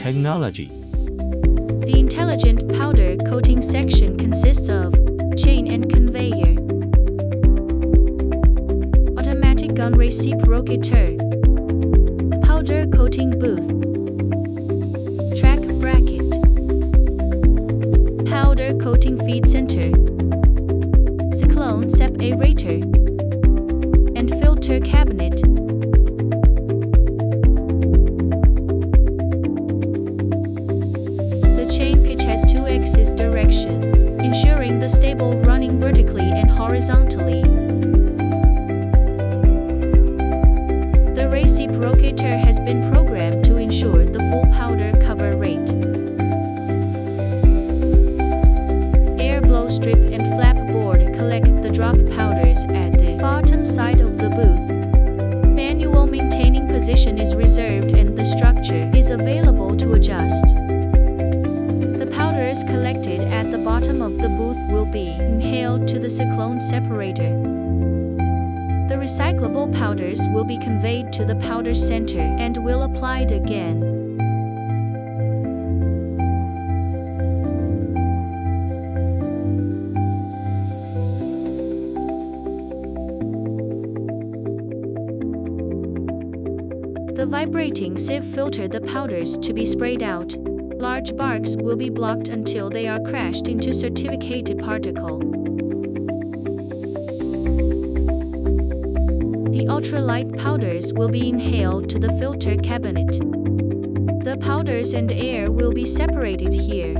technology. The intelligent powder coating section consists of chain and conveyor, automatic gun reciprocator, powder coating booth, track bracket, powder coating feed center, cyclone separator, and filter cabinet. The chain pitch has two axis direction, ensuring the stable running vertically and horizontally. The reciprocator has been programmed to ensure the full powder cover rate. Air blow strip and flap board collect the drop powders at the bottom side of the booth. Manual maintaining position is reserved and the structure is available to adjust. The powders collected at the bottom of the booth will be inhaled to the cyclone separator. The recyclable powders will be conveyed to the powder center and will applied again. The vibrating sieve filter the powders to be sprayed out. Large barks will be blocked until they are crashed into certificated particle. The ultralight powders will be inhaled to the filter cabinet. The powders and air will be separated here.